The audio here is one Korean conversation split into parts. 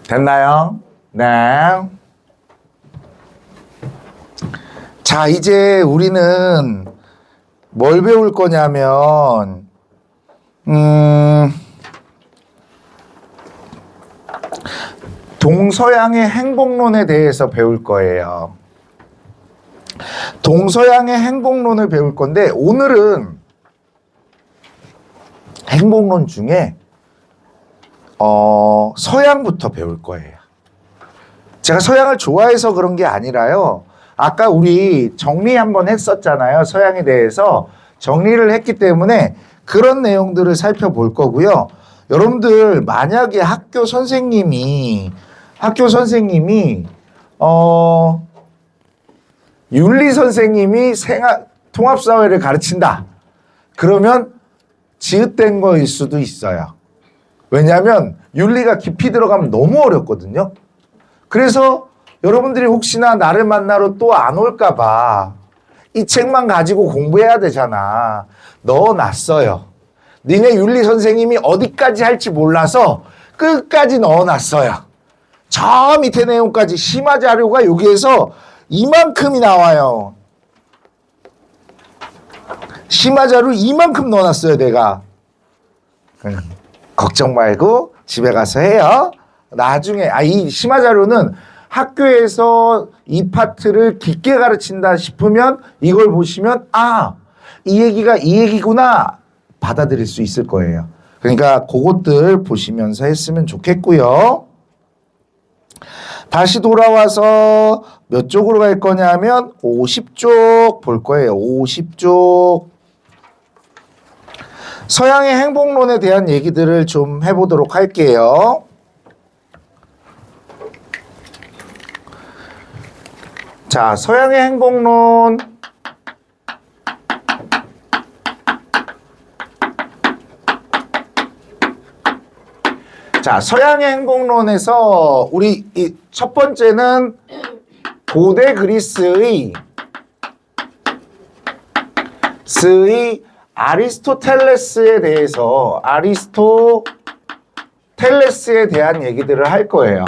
됐나요? 네. 자, 이제 우리는 뭘 배울 거냐면, 동서양의 행복론에 대해서 배울 거예요. 동서양의 행복론을 배울 건데, 오늘은 행복론 중에 서양부터 배울 거예요. 제가 서양을 좋아해서 그런 게 아니라요. 아까 우리 정리 한번 했었잖아요. 서양에 대해서 정리를 했기 때문에 그런 내용들을 살펴볼 거고요. 여러분들 만약에 학교 선생님이 윤리 선생님이 통합사회를 가르친다. 그러면 지읒된 거일 수도 있어요. 왜냐하면 윤리가 깊이 들어가면 너무 어렵거든요. 그래서 여러분들이 혹시나 나를 만나러 또 안 올까 봐 이 책만 가지고 공부해야 되잖아. 넣어놨어요. 니네 윤리 선생님이 어디까지 할지 몰라서 끝까지 넣어놨어요. 저 밑에 내용까지 심화 자료가 여기에서 이만큼이 나와요. 심화 자료 이만큼 넣어놨어요, 내가. 걱정 말고 집에 가서 해요. 나중에 이 심화 자료는 학교에서 이 파트를 깊게 가르친다 싶으면 이걸 보시면 이 얘기가 이 얘기구나 받아들일 수 있을 거예요. 그러니까 그것들 보시면서 했으면 좋겠고요. 다시 돌아와서 몇 쪽으로 갈 거냐면 50쪽 볼 거예요. 50쪽. 서양의 행복론에 대한 얘기들을 좀 해보도록 할게요. 자, 서양의 행복론. 자, 서양의 행복론에서 우리 이 첫 번째는 고대 그리스의 아리스토텔레스에 대한 얘기들을 할 거예요.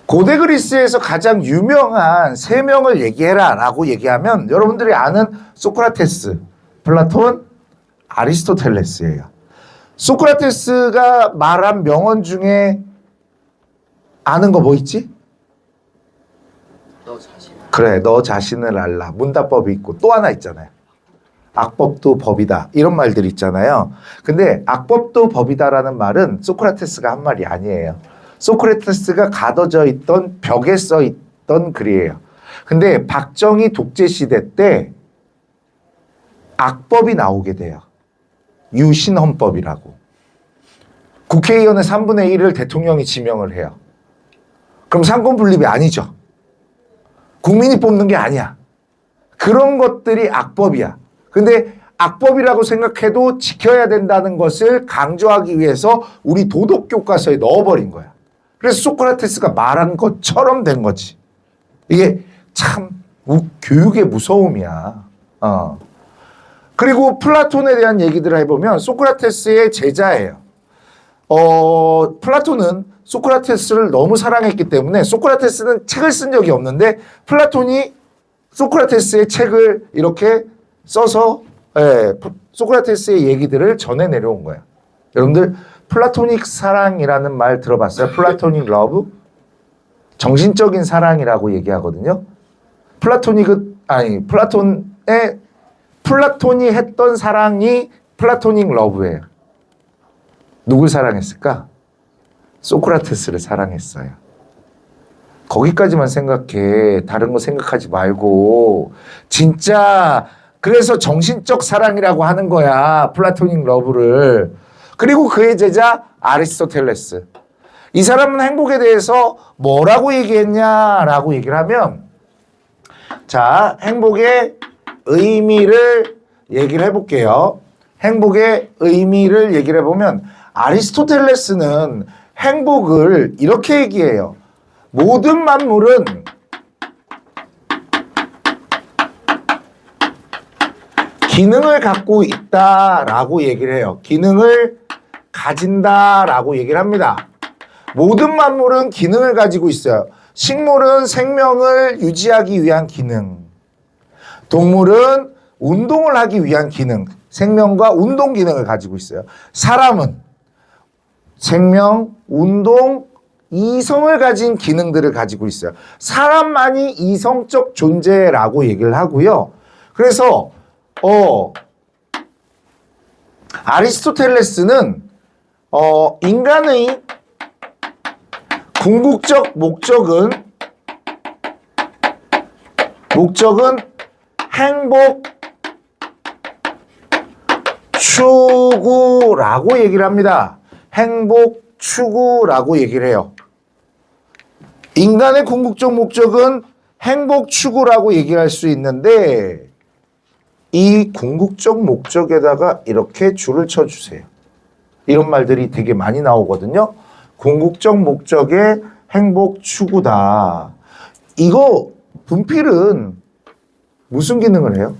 고대 그리스에서 가장 유명한 세 명을 얘기해라 라고 얘기하면 여러분들이 아는 소크라테스, 플라톤, 아리스토텔레스예요. 소크라테스가 말한 명언 중에 아는 거 뭐 있지? 너 자신. 그래, 너 자신을 알라. 문답법이 있고 또 하나 있잖아요. 악법도 법이다. 이런 말들 있잖아요. 근데 악법도 법이다라는 말은 소크라테스가 한 말이 아니에요. 소크라테스가 가둬져 있던 벽에 써 있던 글이에요. 근데 박정희 독재 시대 때 악법이 나오게 돼요. 유신헌법이라고. 국회의원의 3분의 1을 대통령이 지명을 해요. 그럼 상권분립이 아니죠. 국민이 뽑는 게 아니야. 그런 것들이 악법이야. 근데 악법이라고 생각해도 지켜야 된다는 것을 강조하기 위해서 우리 도덕교과서에 넣어버린 거야. 그래서 소크라테스가 말한 것처럼 된 거지. 이게 참 교육의 무서움이야. 그리고 플라톤에 대한 얘기들을 해보면 소크라테스의 제자예요. 플라톤은 소크라테스를 너무 사랑했기 때문에 소크라테스는 책을 쓴 적이 없는데 플라톤이 소크라테스의 책을 이렇게 써서 소크라테스의 얘기들을 전해 내려온 거야. 여러분들 플라토닉 사랑이라는 말 들어봤어요? 플라토닉 러브? 정신적인 사랑이라고 얘기하거든요. 플라톤이 했던 사랑이 플라토닉 러브예요. 누굴 사랑했을까? 소크라테스를 사랑했어요. 거기까지만 생각해. 다른 거 생각하지 말고. 진짜 그래서 정신적 사랑이라고 하는 거야. 플라토닉 러브를. 그리고 그의 제자 아리스토텔레스. 이 사람은 행복에 대해서 뭐라고 얘기했냐라고 얘기를 하면, 자, 행복의 의미를 얘기를 해볼게요. 행복의 의미를 얘기를 해보면 아리스토텔레스는 행복을 이렇게 얘기해요. 모든 만물은 기능을 갖고 있다라고 얘기를 해요. 기능을 가진다라고 얘기를 합니다. 모든 만물은 기능을 가지고 있어요. 식물은 생명을 유지하기 위한 기능, 동물은 운동을 하기 위한 기능, 생명과 운동 기능을 가지고 있어요. 사람은 생명, 운동, 이성을 가진 기능들을 가지고 있어요. 사람만이 이성적 존재라고 얘기를 하고요. 그래서 아리스토텔레스는 인간의 궁극적 목적은 행복 추구라고 얘기를 합니다. 행복 추구라고 얘기를 해요. 인간의 궁극적 목적은 행복 추구라고 얘기할 수 있는데 이 궁극적 목적에다가 이렇게 줄을 쳐주세요. 이런 말들이 되게 많이 나오거든요. 궁극적 목적의 행복 추구다. 이거 분필은 무슨 기능을 해요?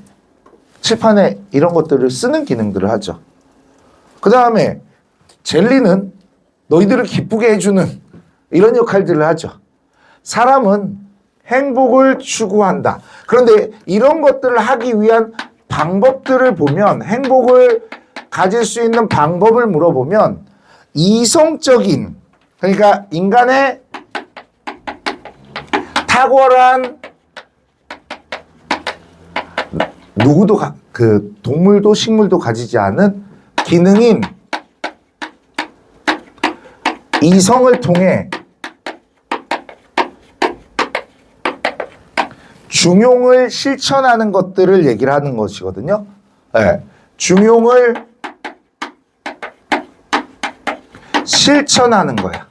칠판에 이런 것들을 쓰는 기능들을 하죠. 그 다음에 젤리는 너희들을 기쁘게 해주는 이런 역할들을 하죠. 사람은 행복을 추구한다. 그런데 이런 것들을 하기 위한 방법들을 보면, 행복을 가질 수 있는 방법을 물어보면 이성적인, 그러니까 인간의 탁월한, 누구도 동물도 식물도 가지지 않은 기능인 이성을 통해 중용을 실천하는 것들을 얘기를 하는 것이거든요. 네. 중용을 실천하는 거야.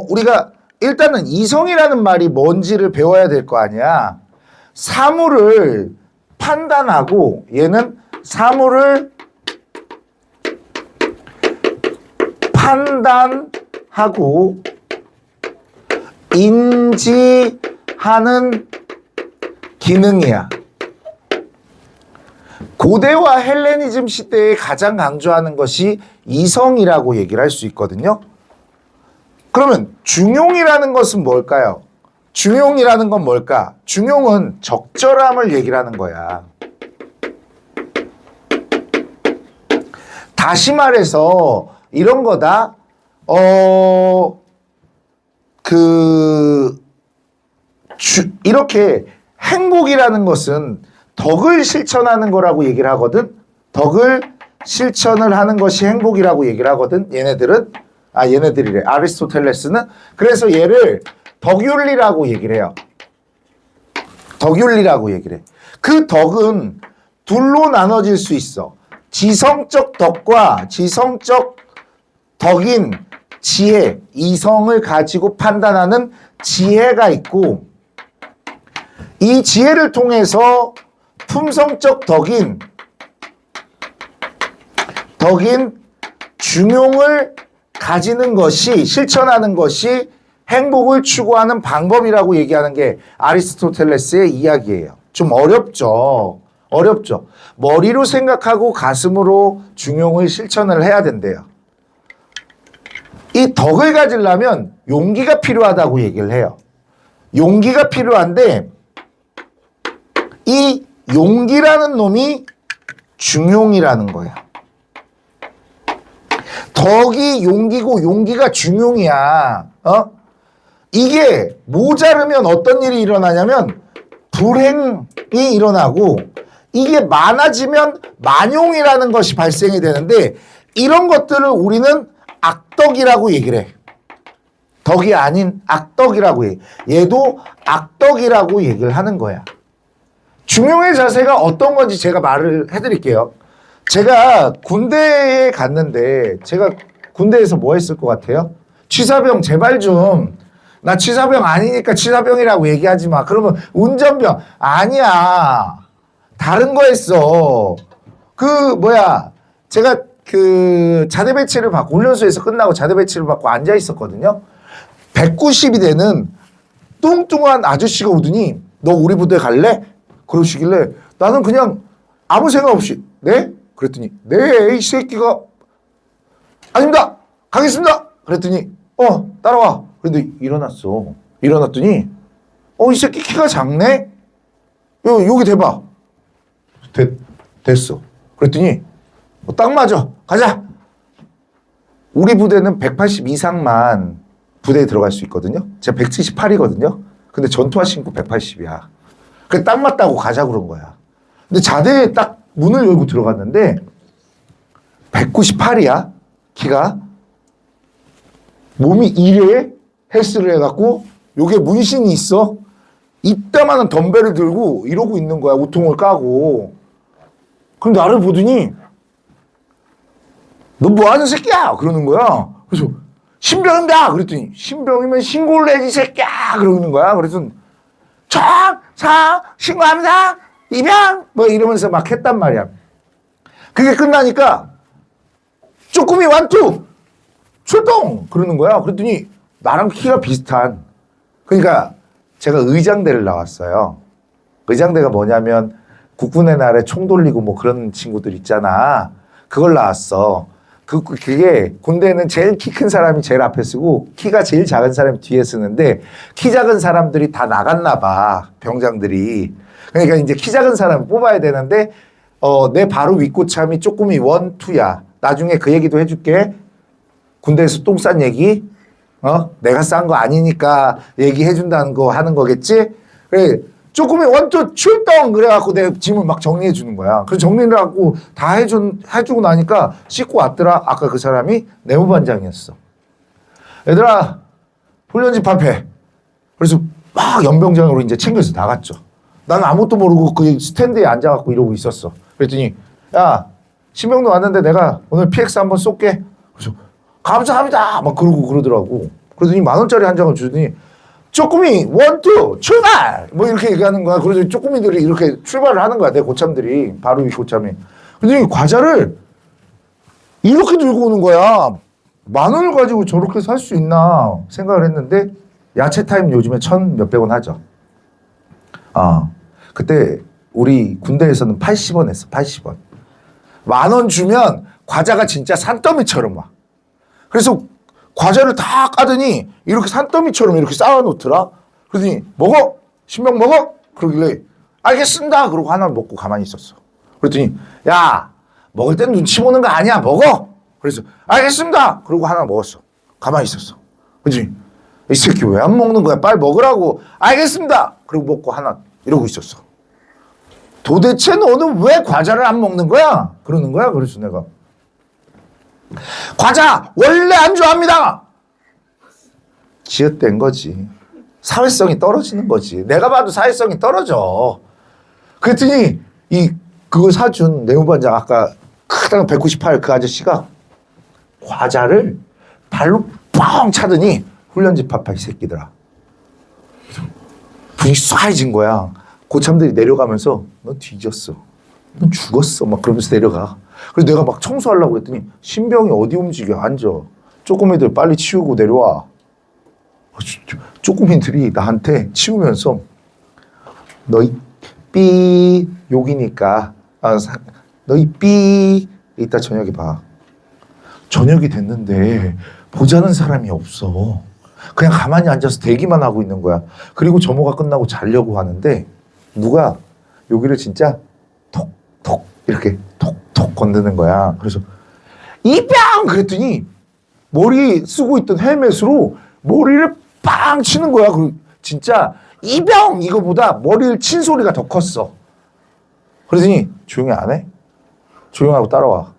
우리가 일단은 이성이라는 말이 뭔지를 배워야 될 거 아니야. 사물을 판단하고, 얘는 사물을 판단하고 인지하는 기능이야. 고대와 헬레니즘 시대에 가장 강조하는 것이 이성이라고 얘기를 할 수 있거든요. 그러면 중용이라는 것은 뭘까요? 중용이라는 건 뭘까? 중용은 적절함을 얘기를 하는 거야. 다시 말해서 이런 거다. 이렇게 행복이라는 것은 덕을 실천하는 거라고 얘기를 하거든. 덕을 실천을 하는 것이 행복이라고 얘기를 하거든. 얘네들이래. 아리스토텔레스는. 그래서 얘를 덕윤리라고 얘기를 해요. 덕윤리라고 얘기를 해. 그 덕은 둘로 나눠질 수 있어. 지성적 덕과 지성적 덕인 지혜, 이성을 가지고 판단하는 지혜가 있고, 이 지혜를 통해서 품성적 덕인 중용을 가지는 것이, 실천하는 것이 행복을 추구하는 방법이라고 얘기하는 게 아리스토텔레스의 이야기예요. 좀 어렵죠. 머리로 생각하고 가슴으로 중용을 실천을 해야 된대요. 이 덕을 가지려면 용기가 필요하다고 얘기를 해요. 용기가 필요한데 이 용기라는 놈이 중용이라는 거야. 덕이 용기고 용기가 중용이야. 이게 모자르면 어떤 일이 일어나냐면 불행이 일어나고, 이게 많아지면 만용이라는 것이 발생이 되는데, 이런 것들을 우리는 악덕이라고 얘기를 해. 덕이 아닌 악덕이라고 해. 얘도 악덕이라고 얘기를 하는 거야. 중용의 자세가 어떤 건지 제가 말을 해드릴게요. 제가 군대에 갔는데, 제가 군대에서 뭐 했을 것 같아요? 취사병 제발 좀, 나 취사병 아니니까 취사병이라고 얘기하지 마. 그러면 운전병 아니야. 다른 거 했어. 제가 자대 배치를 받고, 훈련소에서 끝나고 자대 배치를 받고 앉아 있었거든요. 190이 되는 뚱뚱한 아저씨가 오더니 너 우리 부대 갈래? 그러시길래 나는 그냥 아무 생각 없이 네? 그랬더니 네, 이 새끼가 아닙니다. 가겠습니다. 그랬더니 따라와. 그런데 일어났어. 일어났더니 이 새끼 키가 작네? 여기 대봐. 됐어. 그랬더니 딱 맞아. 가자. 우리 부대는 180 이상만 부대에 들어갈 수 있거든요. 제가 178이거든요. 근데 전투화 신고 180이야. 그래 딱 맞다고 가자 그런 거야. 근데 자대에 딱 문을 열고 들어갔는데 198이야. 키가. 몸이 이래 헬스를 해갖고 요게 문신이 있어. 이따만한 덤벨을 들고 이러고 있는 거야. 우통을 까고. 그럼 나를 보더니 너 뭐하는 새끼야? 그러는 거야. 그래서 신병입니다. 그랬더니 신병이면 신고를 해야지 새끼야. 그러는 거야. 그래서 정상 신고합니다. 이병 뭐 이러면서 막 했단 말이야. 그게 끝나니까 쪼꾸미 완투 출동 그러는 거야. 그랬더니 나랑 키가 비슷한, 그러니까 제가 의장대를 나왔어요. 의장대가 뭐냐면 국군의 날에 총 돌리고 뭐 그런 친구들 있잖아. 그걸 나왔어. 그게 군대는 제일 키 큰 사람이 제일 앞에 쓰고 키가 제일 작은 사람이 뒤에 쓰는데 키 작은 사람들이 다 나갔나 봐. 병장들이. 그러니까 이제 키 작은 사람 뽑아야 되는데 내 바로 윗고참이 쪼꾸미 1, 2야. 나중에 그 얘기도 해줄게. 군대에서 똥 싼 얘기. 내가 싼 거 아니니까 얘기해준다는 거 하는 거겠지? 그래. 쪼꾸미 1, 2 출동! 그래갖고 내 짐을 막 정리해주는 거야. 그래서 정리를 하고 다 해주고 나니까 씻고 왔더라. 아까 그 사람이 내무반장이었어. 얘들아, 훈련지 밥해. 그래서 막 연병장으로 이제 챙겨서 나갔죠. 나는 아무것도 모르고 그 스탠드에 앉아갖고 이러고 있었어. 그랬더니, 야, 신병도 왔는데 내가 오늘 PX 한번 쏠게. 그래서, 감사합니다! 막 그러더라고. 그러더니 10,000원짜리 한 장을 주더니, 쪼꾸미 1, 2 출발! 뭐 이렇게 얘기하는 거야. 그래서 쪼꾸미들이 이렇게 출발을 하는 거야. 내 고참들이. 바로 위 고참이. 그랬더니 과자를 이렇게 들고 오는 거야. 10,000원을 가지고 저렇게 살 수 있나 생각을 했는데 야채 타임 요즘에 1,000 몇백 원 하죠. 그때 우리 군대에서는 80원 했어. 80원. 10,000원 주면 과자가 진짜 산더미처럼 와. 그래서 과자를 다 까더니 이렇게 산더미처럼 이렇게 쌓아놓더라. 그러더니 먹어? 신병 먹어? 그러길래 알겠습니다. 그러고 하나 먹고 가만히 있었어. 그랬더니 야, 먹을 땐 눈치 보는 거 아니야. 먹어. 그래서 알겠습니다. 그러고 하나 먹었어. 가만히 있었어. 그랬더니 이 새끼 왜 안 먹는 거야? 빨리 먹으라고. 알겠습니다. 그리고 먹고 하나 이러고 있었어. 도대체 너는 왜 과자를 안 먹는 거야? 그러는 거야. 그래서 내가 과자 원래 안 좋아합니다. 지읒된 거지. 사회성이 떨어지는 거지. 내가 봐도 사회성이 떨어져. 그랬더니 그걸 사준 내무반장 아까 크다가 198 그 아저씨가 과자를 발로 뻥 차더니 훈련지 파파 이 새끼들아. 분위기 쏴해진 거야. 고참들이 내려가면서 넌 뒤졌어. 넌 죽었어. 막 그러면서 내려가. 그래서 내가 막 청소하려고 했더니 신병이 어디 움직여. 앉아. 쪼꼬미들 빨리 치우고 내려와. 쪼꼬미들이 나한테 치우면서 너희 삐 욕이니까 너희 삐 이따 저녁에 봐. 저녁이 됐는데 보자는 사람이 없어. 그냥 가만히 앉아서 대기만 하고 있는 거야. 그리고 점호가 끝나고 자려고 하는데 누가 여기를 진짜 톡톡 이렇게 톡톡 건드는 거야. 그래서 이병! 그랬더니 머리 쓰고 있던 헬멧으로 머리를 빵 치는 거야. 그리고 진짜 이병! 이거보다 머리를 친 소리가 더 컸어. 그러더니 조용히 안 해? 조용하고 따라와.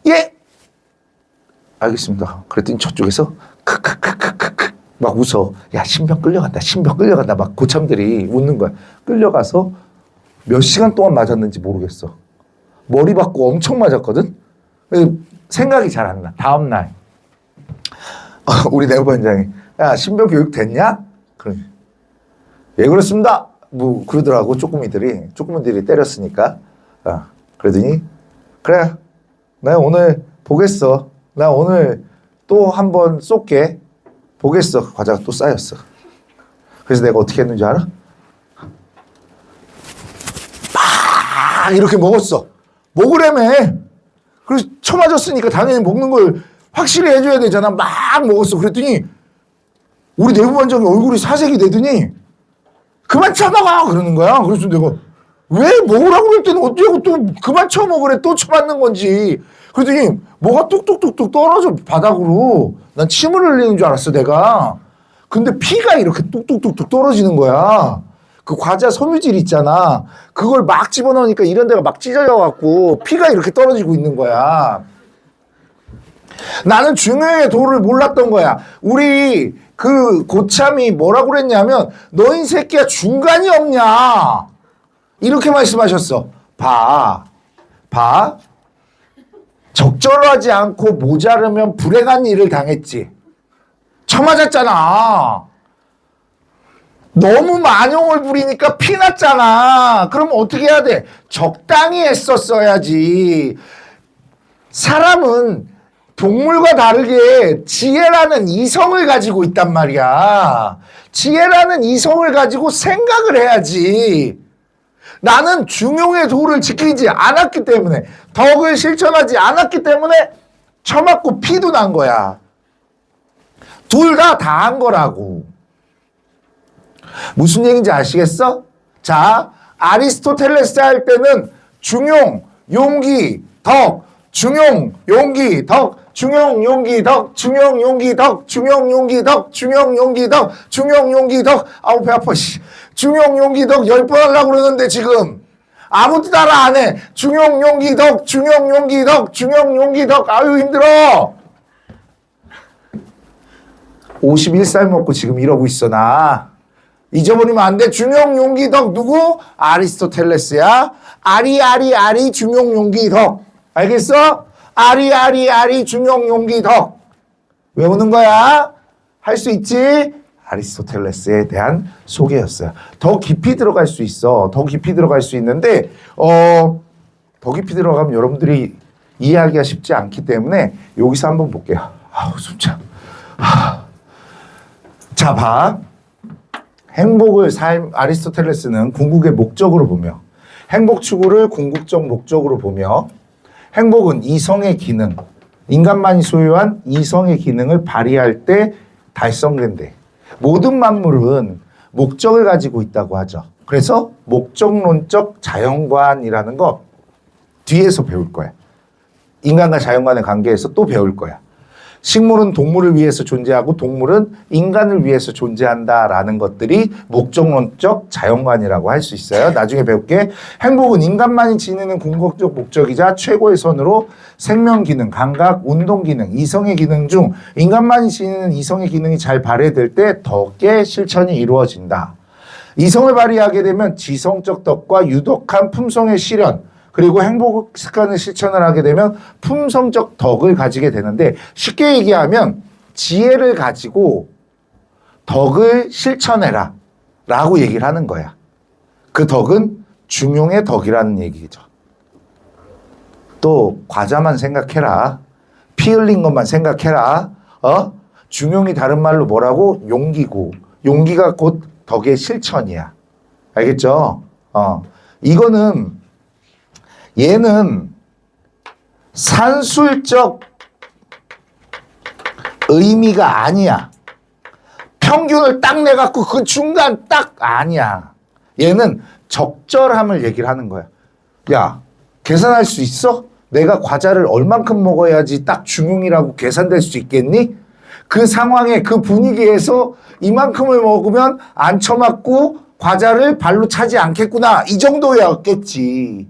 예! 알겠습니다. 그랬더니 저쪽에서 크크크크크크 막 웃어. 야, 신병 끌려간다. 신병 끌려간다. 막 고참들이 웃는 거야. 끌려가서 몇 시간 동안 맞았는지 모르겠어. 머리 받고 엄청 맞았거든. 생각이 잘 안 나. 다음 날 우리 내무반장이 야, 신병 교육 됐냐? 그러니 예, 그렇습니다. 뭐 그러더라고. 쪼꾸미들이 때렸으니까. 그러더니 그래, 나 오늘 보겠어. 나 오늘 또 한 번 쏠게. 보겠어. 과자가 또 쌓였어. 그래서 내가 어떻게 했는지 알아? 막 이렇게 먹었어. 먹으래매. 그래서 처맞았으니까 당연히 먹는 걸 확실히 해줘야 되잖아. 막 먹었어. 그랬더니 우리 내부반장이 얼굴이 사색이 되더니 그만 쳐먹어 그러는 거야. 그래서 내가 왜 먹으라고 그랬더니 어쩌고 또 그만 쳐먹으래. 또 쳐맞는 건지. 그랬더니 뭐가 뚝뚝뚝뚝 떨어져 바닥으로. 난 침을 흘리는 줄 알았어 내가. 근데 피가 이렇게 뚝뚝뚝뚝 떨어지는 거야. 그 과자 섬유질 있잖아. 그걸 막 집어넣으니까 이런 데가 막 찢어져갖고 피가 이렇게 떨어지고 있는 거야. 나는 중요의 도를 몰랐던 거야. 우리 그 고참이 뭐라고 그랬냐면 너희 새끼야 중간이 없냐. 이렇게 말씀하셨어. 봐. 적절하지 않고 모자르면 불행한 일을 당했지. 처맞았잖아. 너무 만용을 부리니까 피났잖아. 그럼 어떻게 해야 돼? 적당히 했었어야지. 사람은 동물과 다르게 지혜라는 이성을 가지고 있단 말이야. 지혜라는 이성을 가지고 생각을 해야지. 나는 중용의 도를 지키지 않았기 때문에, 덕을 실천하지 않았기 때문에 처맞고 피도 난 거야. 둘 다 한 거라고. 무슨 얘기인지 아시겠어? 자, 아리스토텔레스 할 때는 중용, 용기, 덕, 중용, 용기, 덕, 중용, 용기, 덕, 중용, 용기, 덕, 중용, 용기, 덕, 중용, 용기, 덕, 중용, 용기, 덕. 아우 배 아파. 중용, 용기, 덕 10번 하려고 그러는데 지금 아무도 따라 안 해. 중용, 용기, 덕, 중용, 용기, 덕, 중용, 용기, 덕. 아유 힘들어. 51살 먹고 지금 이러고 있어 나. 잊어버리면 안 돼. 중용, 용기, 덕 누구? 아리스토텔레스야. 아리 중용, 용기, 덕. 알겠어? 아리 중용, 용기, 덕. 외우는 거야. 할 수 있지? 아리스토텔레스에 대한 소개였어요. 더 깊이 들어갈 수 있어. 더 깊이 들어갈 수 있는데 더 깊이 들어가면 여러분들이 이해하기가 쉽지 않기 때문에 여기서 한번 볼게요. 아우 숨차. 자, 봐. 행복을 아리스토텔레스는 궁극의 목적으로 보며 행복 추구를 궁극적 목적으로 보며 행복은 이성의 기능, 인간만이 소유한 이성의 기능을 발휘할 때 달성된대. 모든 만물은 목적을 가지고 있다고 하죠. 그래서 목적론적 자연관이라는 거 뒤에서 배울 거야. 인간과 자연관의 관계에서 또 배울 거야. 식물은 동물을 위해서 존재하고 동물은 인간을 위해서 존재한다라는 것들이 목적론적 자연관이라고 할 수 있어요. 나중에 배울게. 행복은 인간만이 지니는 궁극적 목적이자 최고의 선으로 생명 기능, 감각, 운동 기능, 이성의 기능 중 인간만이 지니는 이성의 기능이 잘 발휘될 때 덕의 실천이 이루어진다. 이성을 발휘하게 되면 지성적 덕과 유독한 품성의 실현, 그리고 행복 습관을 실천을 하게 되면 품성적 덕을 가지게 되는데 쉽게 얘기하면 지혜를 가지고 덕을 실천해라 라고 얘기를 하는 거야. 그 덕은 중용의 덕이라는 얘기죠. 또 과자만 생각해라. 피 흘린 것만 생각해라. 중용이 다른 말로 뭐라고? 용기고. 용기가 곧 덕의 실천이야. 알겠죠? 이거는 얘는 산술적 의미가 아니야. 평균을 딱 내갖고 그 중간 딱 아니야. 얘는 적절함을 얘기를 하는 거야. 야, 계산할 수 있어? 내가 과자를 얼만큼 먹어야지 딱 중용이라고 계산될 수 있겠니? 그 상황에 그 분위기에서 이만큼을 먹으면 안 처맞고 과자를 발로 차지 않겠구나. 이 정도였겠지.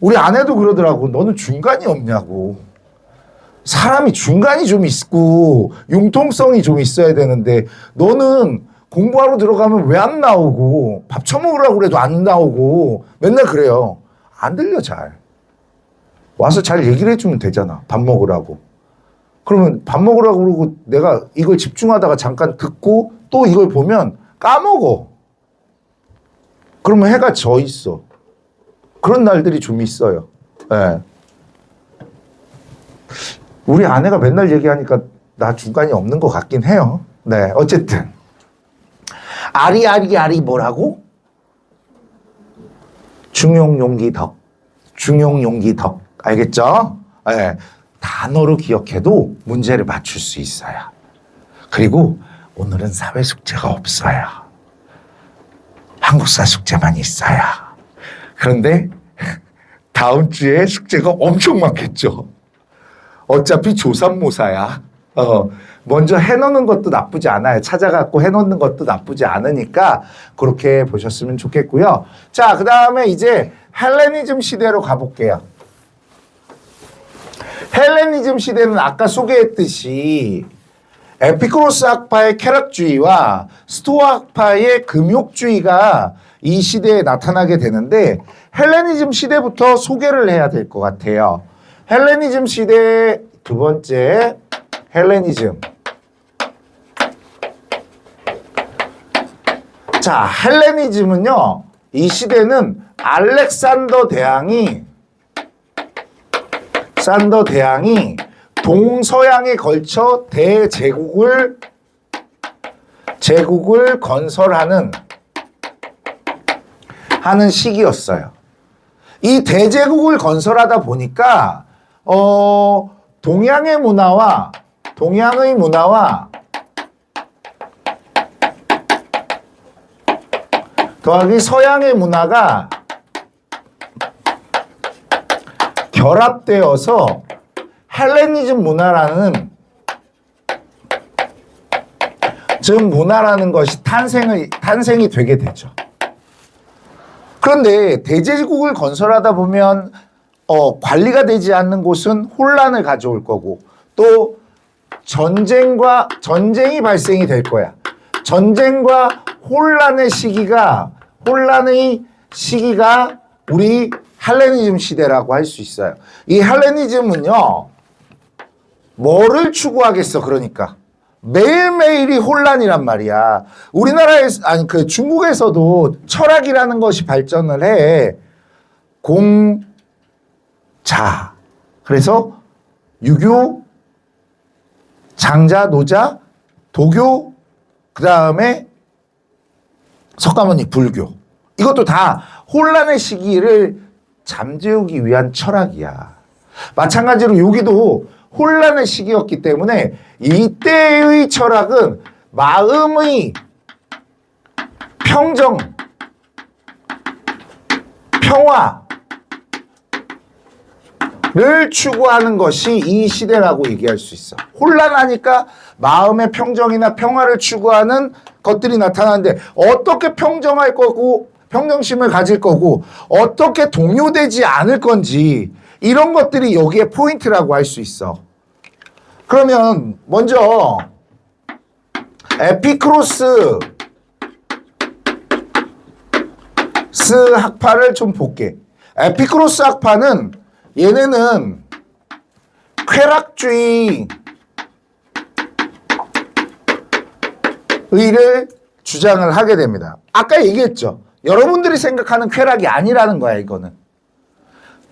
우리 아내도 그러더라고. 너는 중간이 없냐고. 사람이 중간이 좀 있고 융통성이 좀 있어야 되는데 너는 공부하러 들어가면 왜 안 나오고 밥 처먹으라고 그래도 안 나오고 맨날 그래요. 안 들려 잘. 와서 잘 얘기를 해주면 되잖아. 밥 먹으라고. 그러면 밥 먹으라고 그러고 내가 이걸 집중하다가 잠깐 듣고 또 이걸 보면 까먹어. 그러면 해가 져 있어. 그런 날들이 좀 있어요. 네. 우리 아내가 맨날 얘기하니까 나 중간이 없는 것 같긴 해요. 네, 어쨌든 아리 뭐라고? 중용 용기 덕. 중용 용기 덕. 알겠죠? 예. 단어로 기억해도 문제를 맞출 수 있어요. 그리고 오늘은 사회 숙제가 없어요. 한국사 숙제만 있어요. 그런데 다음 주에 숙제가 엄청 많겠죠. 어차피 조삼모사야. 먼저 해놓는 것도 나쁘지 않아요. 찾아갖고 해놓는 것도 나쁘지 않으니까 그렇게 보셨으면 좋겠고요. 자, 그 다음에 이제 헬레니즘 시대로 가볼게요. 헬레니즘 시대는 아까 소개했듯이 에피쿠로스 학파의 쾌락주의와 스토아 학파의 금욕주의가 이 시대에 나타나게 되는데 헬레니즘 시대부터 소개를 해야 될 것 같아요. 헬레니즘 시대 두 번째 헬레니즘. 자, 헬레니즘은요. 이 시대는 알렉산더 대왕이 동서양에 걸쳐 대제국을 건설하는 시기였어요. 이 대제국을 건설하다 보니까 동양의 문화와 더하기 서양의 문화가 결합되어서 헬레니즘 문화라는 것이 탄생이 되게 되죠. 그런데 대제국을 건설하다 보면 관리가 되지 않는 곳은 혼란을 가져올 거고 또 전쟁이 발생이 될 거야. 전쟁과 혼란의 시기가 우리 헬레니즘 시대라고 할 수 있어요. 이 헬레니즘은요, 뭐를 추구하겠어, 그러니까. 매일매일이 혼란이란 말이야. 중국에서도 철학이라는 것이 발전을 해. 공자. 그래서 유교, 장자, 노자, 도교, 그 다음에 석가모니, 불교. 이것도 다 혼란의 시기를 잠재우기 위한 철학이야. 마찬가지로 여기도 혼란의 시기였기 때문에 이때의 철학은 마음의 평정, 평화를 추구하는 것이 이 시대라고 얘기할 수 있어. 혼란하니까 마음의 평정이나 평화를 추구하는 것들이 나타나는데 어떻게 평정할 거고 평정심을 가질 거고 어떻게 동요되지 않을 건지 이런 것들이 여기에 포인트라고 할 수 있어. 그러면 먼저 에피쿠로스 학파를 좀 볼게. 에피쿠로스 학파는 얘네는 쾌락주의 의를 주장을 하게 됩니다. 아까 얘기했죠. 여러분들이 생각하는 쾌락이 아니라는 거야, 이거는.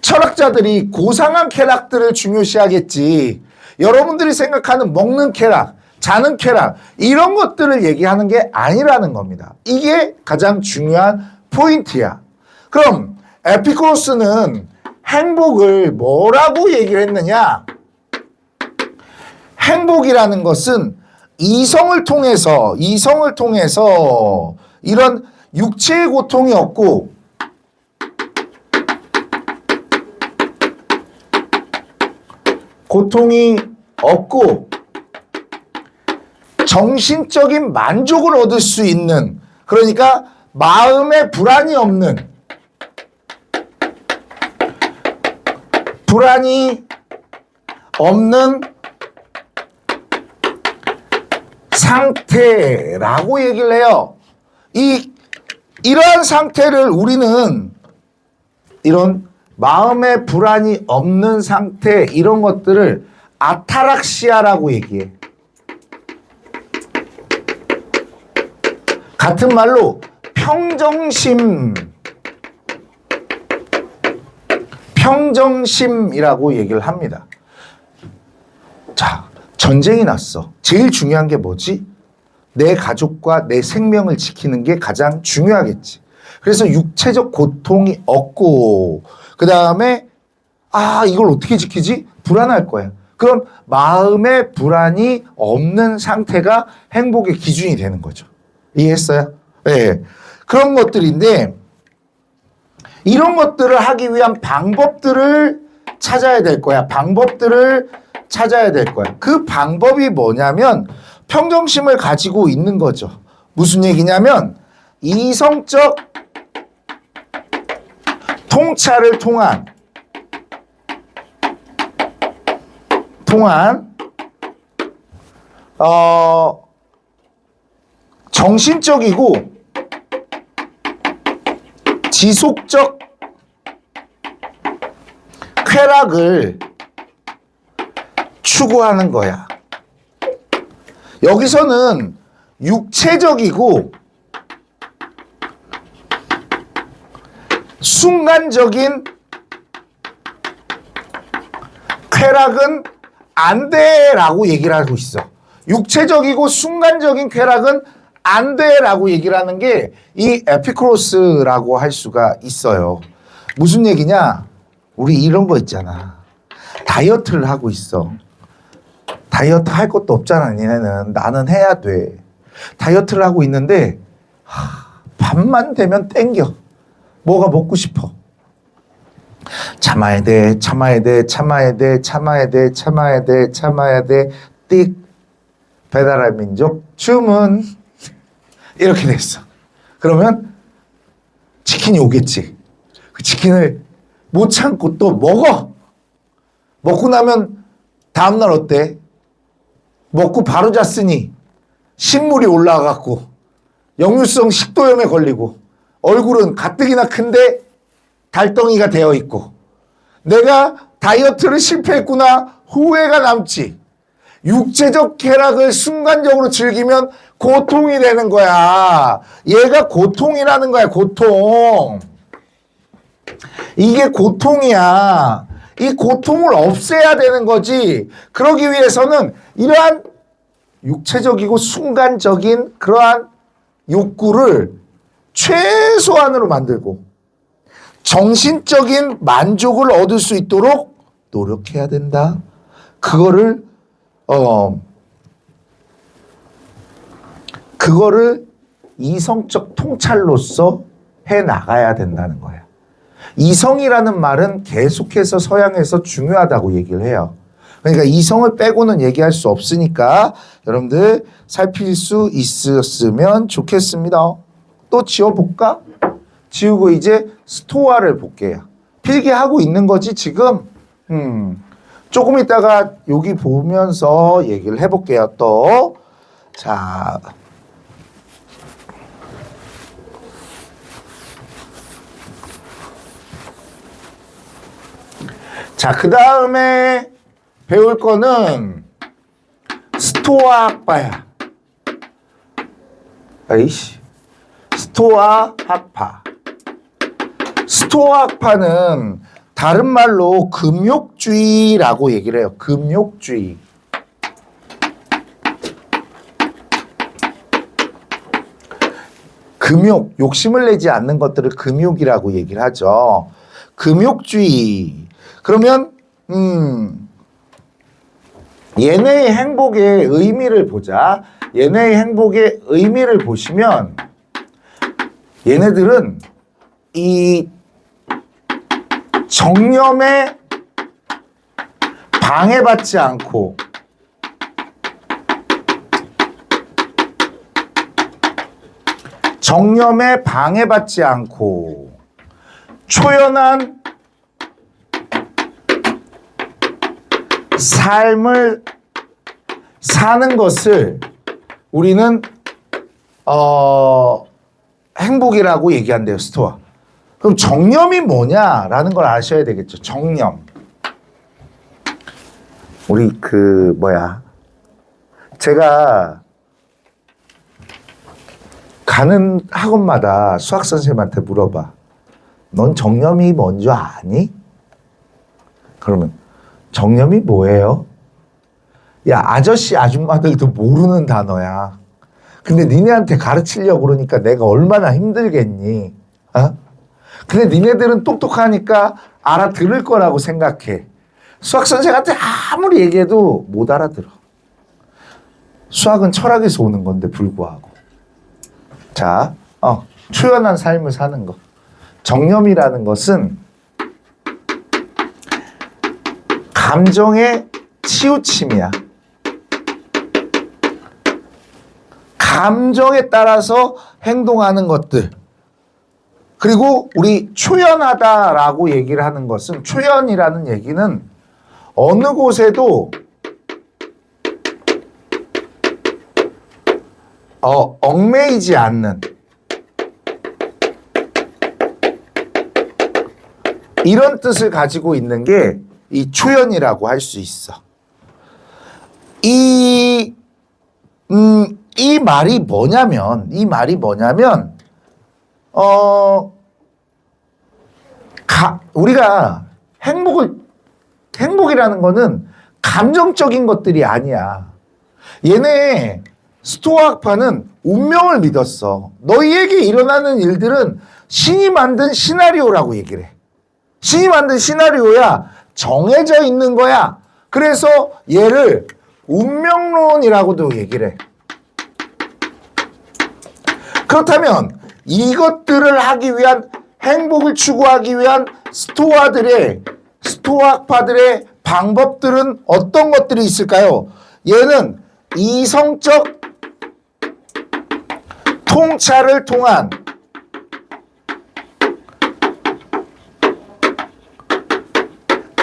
철학자들이 고상한 쾌락들을 중요시하겠지. 여러분들이 생각하는 먹는 쾌락, 자는 쾌락, 이런 것들을 얘기하는 게 아니라는 겁니다. 이게 가장 중요한 포인트야. 그럼 에피쿠로스는 행복을 뭐라고 얘기를 했느냐? 행복이라는 것은 이성을 통해서 이런 육체의 고통이 없고 정신적인 만족을 얻을 수 있는, 그러니까 마음에 불안이 없는 상태라고 얘기를 해요. 이러한 상태를 우리는 이런 마음에 불안이 없는 상태, 이런 것들을 아타락시아라고 얘기해. 같은 말로 평정심이라고 얘기를 합니다. 자, 전쟁이 났어. 제일 중요한 게 뭐지? 내 가족과 내 생명을 지키는 게 가장 중요하겠지. 그래서 육체적 고통이 없고, 그 다음에 이걸 어떻게 지키지? 불안할 거예요. 그럼 마음의 불안이 없는 상태가 행복의 기준이 되는 거죠. 이해했어요? 네. 그런 것들인데 이런 것들을 하기 위한 방법들을 찾아야 될 거야. 방법들을 찾아야 될 거야. 그 방법이 뭐냐면 평정심을 가지고 있는 거죠. 무슨 얘기냐면 이성적 통찰을 통한 정신적이고 지속적 쾌락을 추구하는 거야. 여기서는 육체적이고 순간적인 쾌락은 안 돼라고 얘기를 하고 있어. 육체적이고 순간적인 쾌락은 안 돼라고 얘기를 하는 게 이 에피쿠로스라고 할 수가 있어요. 무슨 얘기냐? 우리 이런 거 있잖아. 다이어트를 하고 있어. 다이어트 할 것도 없잖아, 니네는. 나는 해야 돼. 다이어트를 하고 있는데 밤만 되면 땡겨. 뭐가 먹고 싶어. 참아야 돼, 참아야 돼, 참아야 돼, 참아야 돼, 참아야 돼, 참아야 돼. 띡. 배달의 민족 주문. 이렇게 됐어. 그러면 치킨이 오겠지. 그 치킨을 못 참고 또 먹어. 먹고 나면 다음날 어때? 먹고 바로 잤으니 신물이 올라가갖고 역류성 식도염에 걸리고 얼굴은 가뜩이나 큰데 달덩이가 되어 있고 내가 다이어트를 실패했구나 후회가 남지. 육체적 쾌락을 순간적으로 즐기면 고통이 되는 거야. 얘가 고통이라는 거야. 고통. 이게 고통이야. 이 고통을 없애야 되는 거지. 그러기 위해서는 이러한 육체적이고 순간적인 그러한 욕구를 최소한으로 만들고 정신적인 만족을 얻을 수 있도록 노력해야 된다. 그거를 이성적 통찰로서 해 나가야 된다는 거야. 이성이라는 말은 계속해서 서양에서 중요하다고 얘기를 해요. 그러니까 이성을 빼고는 얘기할 수 없으니까 여러분들 살필 수 있었으면 좋겠습니다. 또 지워볼까? 지우고 이제 스토아를 볼게요. 필기하고 있는 거지 지금? 조금 있다가 여기 보면서 얘기를 해볼게요. 또 자, 그 다음에 배울 거는 스토아 학파야. 아이씨, 스토아 학파. 스토아 학파는 다른 말로 금욕주의라고 얘기를 해요. 금욕주의. 금욕, 욕심을 내지 않는 것들을 금욕이라고 얘기를 하죠. 금욕주의. 그러면 얘네의 행복의 의미를 보자. 얘네의 행복의 의미를 보시면 얘네들은 이 정념에 방해받지 않고 초연한 삶을 사는 것을 우리는 행복이라고 얘기한대요. 스토아. 그럼 정념이 뭐냐라는 걸 아셔야 되겠죠. 정념. 우리 제가 가는 학원마다 수학 선생님한테 물어봐. 넌 정념이 뭔지 아니? 그러면 정념이 뭐예요? 야, 아저씨 아줌마들도 모르는 단어야. 근데 니네한테 가르치려고 그러니까 내가 얼마나 힘들겠니? 어? 근데 니네들은 똑똑하니까 알아들을 거라고 생각해. 수학 선생한테 아무리 얘기해도 못 알아들어. 수학은 철학에서 오는 건데 불구하고. 자, 초연한 삶을 사는 거. 정념이라는 것은 감정의 치우침이야. 감정에 따라서 행동하는 것들. 그리고 우리 초연하다라고 얘기를 하는 것은, 초연이라는 얘기는 어느 곳에도 얽매이지 않는 이런 뜻을 가지고 있는 게 이 초연이라고 할 수 있어. 이 말이 뭐냐면, 우리가 행복이라는 거는 감정적인 것들이 아니야. 얘네 스토아파는 운명을 믿었어. 너희에게 일어나는 일들은 신이 만든 시나리오라고 얘기를 해. 신이 만든 시나리오야. 정해져 있는 거야. 그래서 얘를 운명론이라고도 얘기를 해. 그렇다면 이것들을 하기 위한, 행복을 추구하기 위한 스토아파들의 방법들은 어떤 것들이 있을까요? 얘는 이성적 통찰을 통한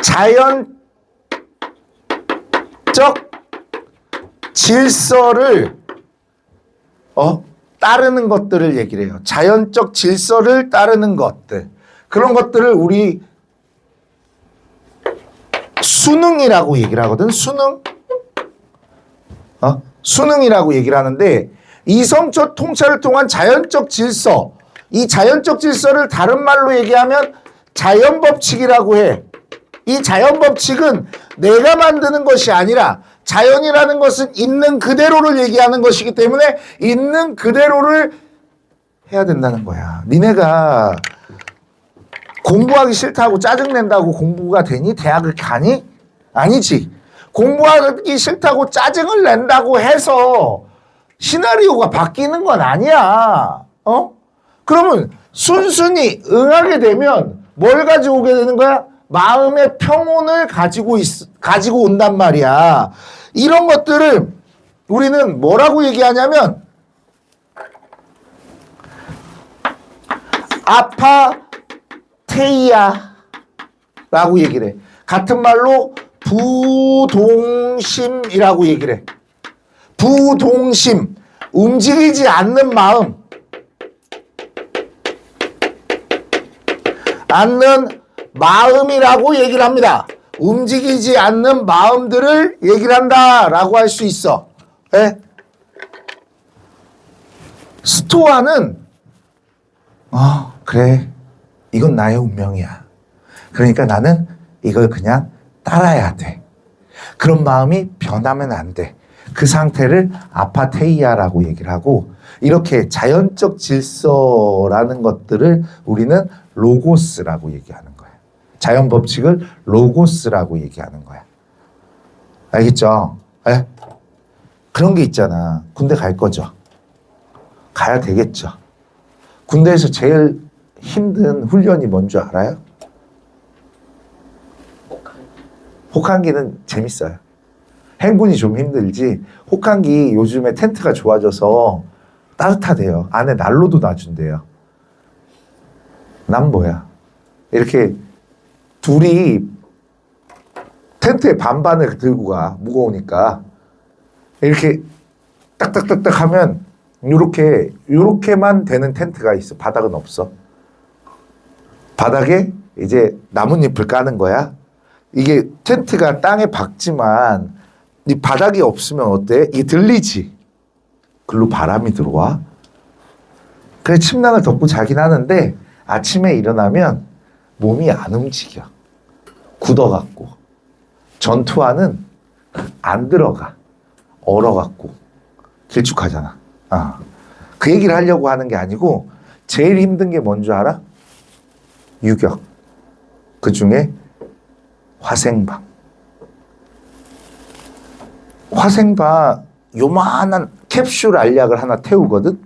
자연적 질서를 따르는 것들을 얘기를 해요. 자연적 질서를 따르는 것들. 그런 것들을 우리 수능이라고 얘기를 하거든. 수능이라고 얘기를 하는데, 이성적 통찰을 통한 자연적 질서. 이 자연적 질서를 다른 말로 얘기하면 자연법칙이라고 해. 이 자연법칙은 내가 만드는 것이 아니라, 자연이라는 것은 있는 그대로를 얘기하는 것이기 때문에 있는 그대로를 해야 된다는 거야. 니네가 공부하기 싫다고 짜증낸다고 공부가 되니? 대학을 가니? 아니지. 공부하기 싫다고 짜증을 낸다고 해서 시나리오가 바뀌는 건 아니야. 그러면 순순히 응하게 되면 뭘 가지고 오게 되는 거야? 마음의 평온을 가지고 온단 말이야. 이런 것들을 우리는 뭐라고 얘기하냐면 아파테이아라고 얘기를 해. 같은 말로 부동심이라고 얘기를 해. 부동심, 움직이지 않는 마음, 마음이라고 얘기를 합니다. 움직이지 않는 마음들을 얘기를 한다라고 할 수 있어. 네? 스토아는 그래, 이건 나의 운명이야. 그러니까 나는 이걸 그냥 따라야 돼. 그런 마음이 변하면 안 돼. 그 상태를 아파테이아라고 얘기를 하고, 이렇게 자연적 질서라는 것들을 우리는 로고스라고 얘기하는 거야. 자연 법칙을 로고스라고 얘기하는 거야. 알겠죠? 에? 그런 게 있잖아. 군대 갈 거죠? 가야 되겠죠? 군대에서 제일 힘든 훈련이 뭔 줄 알아요? 혹한기는 재밌어요. 행군이 좀 힘들지, 혹한기 요즘에 텐트가 좋아져서 따뜻하대요. 안에 난로도 놔준대요. 난 뭐야? 이렇게 둘이 텐트에 반반을 들고 가. 무거우니까. 이렇게 딱딱딱딱 하면 요렇게만 되는 텐트가 있어. 바닥은 없어. 바닥에 이제 나뭇잎을 까는 거야. 이게 텐트가 땅에 박지만 이 바닥이 없으면 어때? 이게 들리지? 글로 바람이 들어와. 그래 침낭을 덮고 자긴 하는데 아침에 일어나면 몸이 안 움직여. 굳어갖고. 전투화는 안 들어가. 얼어갖고. 길쭉하잖아. 그 얘기를 하려고 하는 게 아니고 제일 힘든 게 뭔 줄 알아? 유격. 그 중에 화생방. 화생방 요만한 캡슐 알약을 하나 태우거든.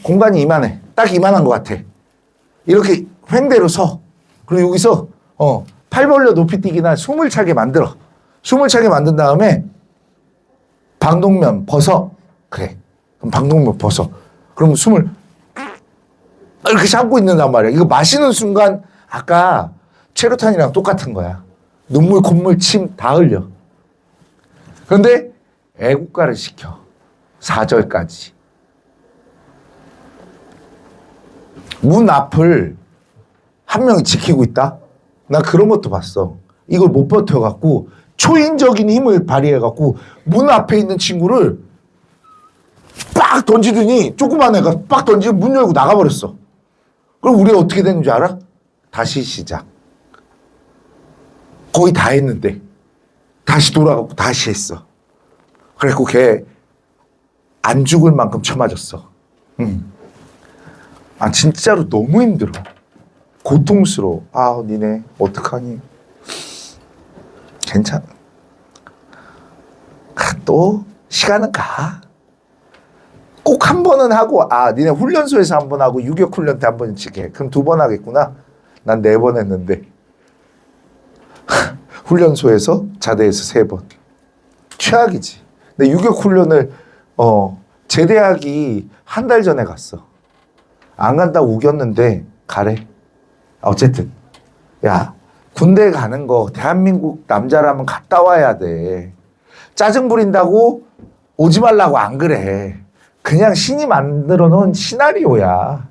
공간이 이만해. 딱 이만한 것 같아. 이렇게 횡대로 서. 그리고 여기서 팔 벌려 높이 뛰기나 숨을 차게 만들어. 숨을 차게 만든 다음에 방독면 벗어. 그래. 그럼 방독면 벗어. 그럼 숨을 이렇게 참고 있는단 말이야. 이거 마시는 순간 아까 최루탄이랑 똑같은 거야. 눈물, 콧물, 침 다 흘려. 그런데 애국가를 시켜. 4절까지. 문 앞을 한 명이 지키고 있다? 나 그런 것도 봤어. 이걸 못 버텨갖고 초인적인 힘을 발휘해갖고 문 앞에 있는 친구를 빡 던지더니 조그만 애가 빡 던지고 문 열고 나가버렸어. 그럼 우리가 어떻게 되는 줄 알아? 다시 시작. 거의 다 했는데 다시 돌아가고 다시 했어. 그래갖고 걔 안 죽을 만큼 쳐맞았어. 아 진짜로 너무 힘들어. 고통스러워. 아 니네 어떡하니. 괜찮아. 또 시간은 가. 꼭 한 번은 하고 니네 훈련소에서 한 번 하고 유격 훈련 때 한 번씩 해. 그럼 2번 하겠구나. 난 4번 했는데 훈련소에서 자대에서 3번. 최악이지. 근데 유격 훈련을 제대하기 한 달 전에 갔어. 안 간다고 우겼는데 가래. 어쨌든 야 군대 가는 거 대한민국 남자라면 갔다 와야 돼. 짜증 부린다고 오지 말라고 안 그래. 그냥 신이 만들어 놓은 시나리오야.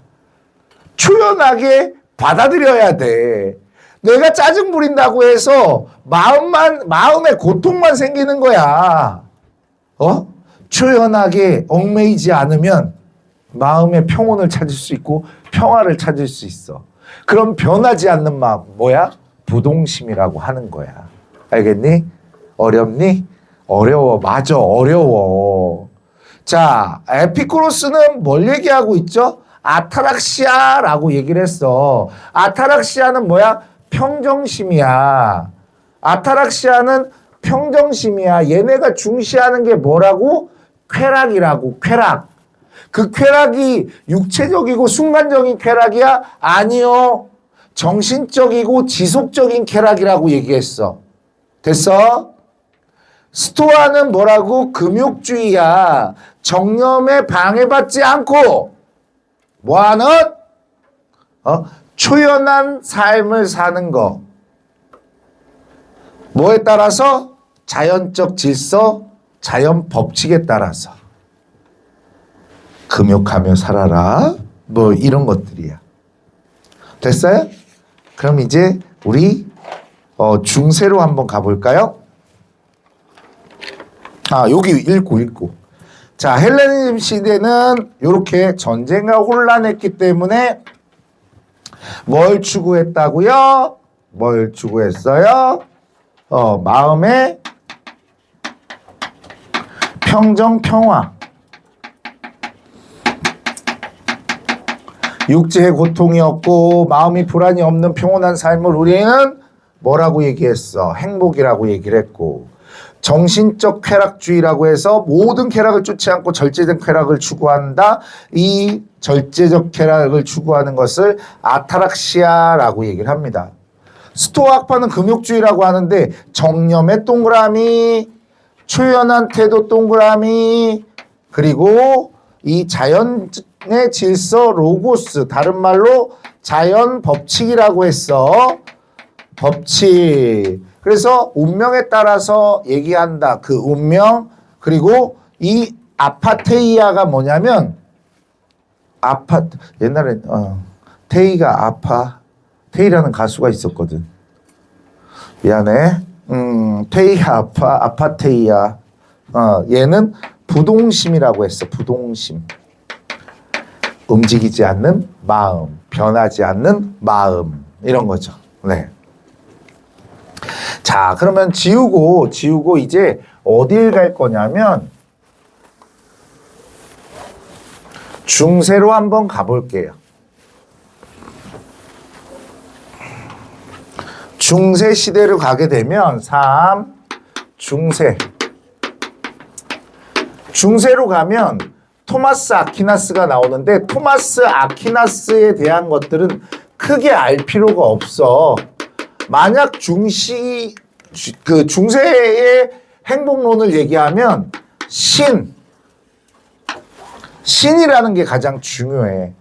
초연하게 받아들여야 돼. 내가 짜증 부린다고 해서 마음에 고통만 생기는 거야. 초연하게 얽매이지 않으면 마음의 평온을 찾을 수 있고 평화를 찾을 수 있어. 그럼 변하지 않는 마음 뭐야? 부동심이라고 하는 거야. 알겠니? 어렵니? 어려워. 맞아. 어려워. 자, 에피쿠로스는 뭘 얘기하고 있죠? 아타락시아라고 얘기를 했어. 아타락시아는 뭐야? 평정심이야. 아타락시아는 평정심이야. 얘네가 중시하는 게 뭐라고? 쾌락이라고. 쾌락. 그 쾌락이 육체적이고 순간적인 쾌락이야? 아니요. 정신적이고 지속적인 쾌락이라고 얘기했어. 됐어? 스토아는 뭐라고? 금욕주의야. 정념에 방해받지 않고 뭐하는? 초연한 삶을 사는 거. 뭐에 따라서? 자연적 질서, 자연 법칙에 따라서. 금욕하며 살아라. 뭐 이런 것들이야. 됐어요? 그럼 이제 우리 중세로 한번 가볼까요? 여기 읽고. 자, 헬레니즘 시대는 이렇게 전쟁과 혼란했기 때문에 뭘 추구했다고요? 뭘 추구했어요? 마음의 평정, 평화. 육체의 고통이 없고 마음이 불안이 없는 평온한 삶을 우리는 뭐라고 얘기했어? 행복이라고 얘기를 했고, 정신적 쾌락주의라고 해서 모든 쾌락을 쫓지 않고 절제된 쾌락을 추구한다. 이 절제적 쾌락을 추구하는 것을 아타락시아라고 얘기를 합니다. 스토아 학파는 금욕주의라고 하는데 정념의 동그라미, 초연한 태도 동그라미, 그리고 이 자연의 질서 로고스, 다른 말로 자연 법칙이라고 했어. 법칙. 그래서 운명에 따라서 얘기한다. 그 운명. 그리고 이 아파테이아가 뭐냐면 옛날에 테이가 테이라는 가수가 있었거든. 미안해. 테이가 아파테이아. 얘는 부동심이라고 했어. 부동심. 움직이지 않는 마음, 변하지 않는 마음, 이런 거죠. 네. 자, 그러면 지우고 이제 어딜 갈 거냐면 중세로 한번 가볼게요. 중세 시대를 가게 되면 3. 중세로 가면 토마스 아퀴나스가 나오는데 토마스 아퀴나스에 대한 것들은 크게 알 필요가 없어. 만약 중세의 행복론을 얘기하면 신이라는 게 가장 중요해.